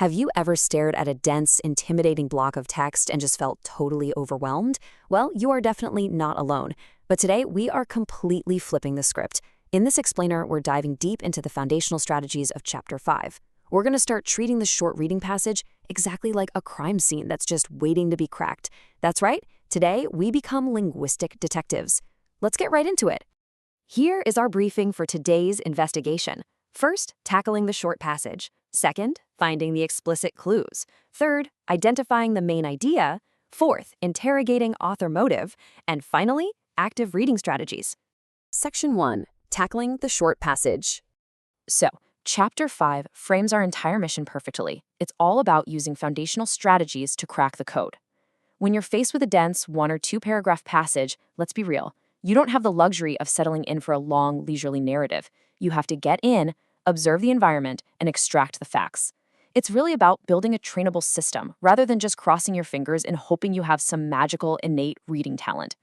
Have you ever stared at a dense, intimidating block of text and just felt totally overwhelmed? Well, you are definitely not alone. But today, we are completely flipping the script. In this explainer, we're diving deep into the foundational strategies of Chapter 5. We're going to start treating the short reading passage exactly like a crime scene that's just waiting to be cracked. That's right, today we become linguistic detectives. Let's get right into it. Here is our briefing for today's investigation. First, tackling the short passage. Second, finding the explicit clues. Third, identifying the main idea. Fourth, interrogating author motive. And finally, active reading strategies. Section 1. Tackling the short passage. So, Chapter 5 frames our entire mission perfectly. It's all about using foundational strategies to crack the code. When you're faced with a dense 1 or 2 paragraph passage, let's be real, you don't have the luxury of settling in for a long, leisurely narrative. You have to get in, observe the environment, and extract the facts. It's really about building a trainable system, rather than just crossing your fingers and hoping you have some magical, innate reading talent.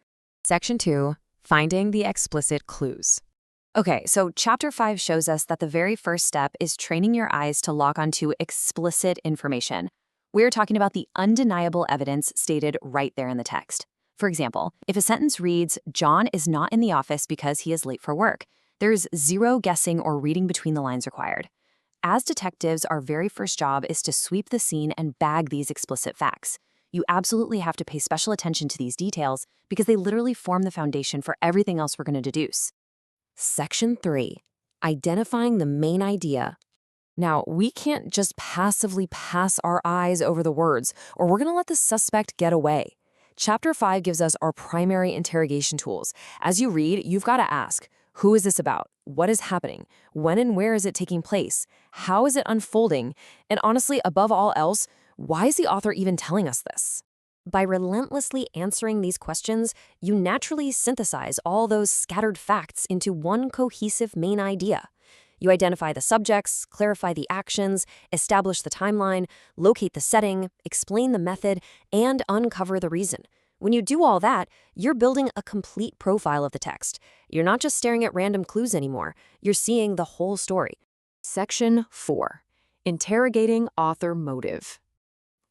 Section 2. Finding the explicit clues. Okay, so Chapter 5 shows us that the very first step is training your eyes to lock onto explicit information. We're talking about the undeniable evidence stated right there in the text. For example, if a sentence reads, "John is not in the office because he is late for work," there's zero guessing or reading between the lines required. As detectives, our very first job is to sweep the scene and bag these explicit facts. You absolutely have to pay special attention to these details because they literally form the foundation for everything else we're going to deduce. Section 3. Identifying the main idea. Now, we can't just passively pass our eyes over the words, or we're going to let the suspect get away. Chapter 5 gives us our primary interrogation tools. As you read, you've got to ask, who is this about? What is happening? When and where is it taking place? How is it unfolding? And honestly, above all else, why is the author even telling us this? By relentlessly answering these questions, you naturally synthesize all those scattered facts into one cohesive main idea. You identify the subjects, clarify the actions, establish the timeline, locate the setting, explain the method, and uncover the reason. When you do all that, you're building a complete profile of the text. You're not just staring at random clues anymore. You're seeing the whole story. Section 4. Interrogating author motive.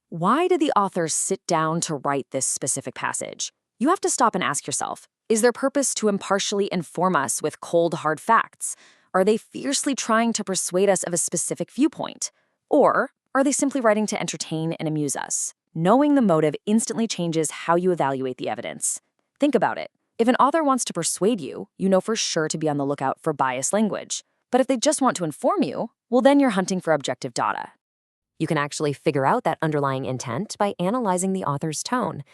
Why did the author sit down to write this specific passage? You have to stop and ask yourself, is their purpose to impartially inform us with cold, hard facts? Are they fiercely trying to persuade us of a specific viewpoint? Or are they simply writing to entertain and amuse us? Knowing the motive instantly changes how you evaluate the evidence. Think about it. If an author wants to persuade you, you know for sure to be on the lookout for biased language. But if they just want to inform you, well, then you're hunting for objective data. You can actually figure out that underlying intent by analyzing the author's tone.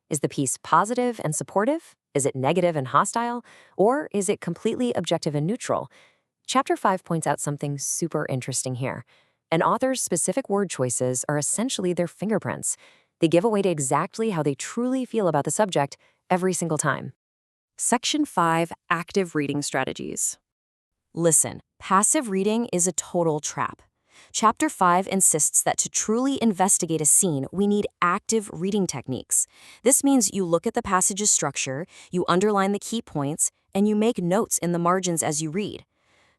Is the piece positive and supportive? Is it negative and hostile? Or is it completely objective and neutral? Chapter 5 points out something super interesting here. An author's specific word choices are essentially their fingerprints. They give away to exactly how they truly feel about the subject every single time. Section 5. Active reading strategies. Listen, passive reading is a total trap. Chapter 5 insists that to truly investigate a scene, we need active reading techniques. This means you look at the passage's structure, you underline the key points, and you make notes in the margins as you read.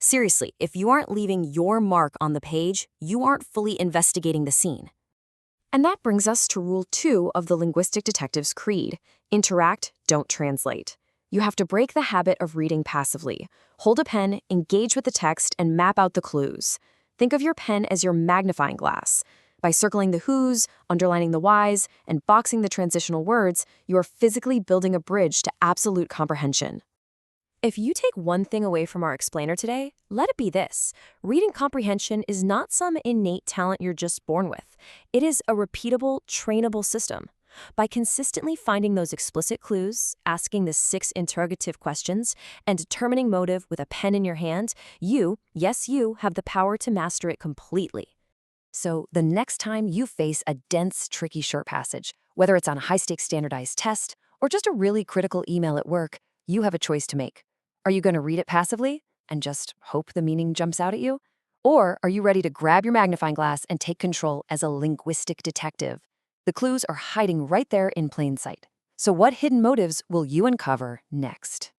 Seriously, if you aren't leaving your mark on the page, you aren't fully investigating the scene. And that brings us to Rule 2 of the Linguistic Detective's Creed: interact, don't translate. You have to break the habit of reading passively. Hold a pen, engage with the text, and map out the clues. Think of your pen as your magnifying glass. By circling the whos, underlining the whys, and boxing the transitional words, you are physically building a bridge to absolute comprehension. If you take one thing away from our explainer today, let it be this: reading comprehension is not some innate talent you're just born with. It is a repeatable, trainable system. By consistently finding those explicit clues, asking the 6 interrogative questions, and determining motive with a pen in your hand, you, yes you, have the power to master it completely. So the next time you face a dense, tricky short passage, whether it's on a high-stakes standardized test or just a really critical email at work, you have a choice to make. Are you going to read it passively and just hope the meaning jumps out at you? Or are you ready to grab your magnifying glass and take control as a linguistic detective? The clues are hiding right there in plain sight. So what hidden motives will you uncover next?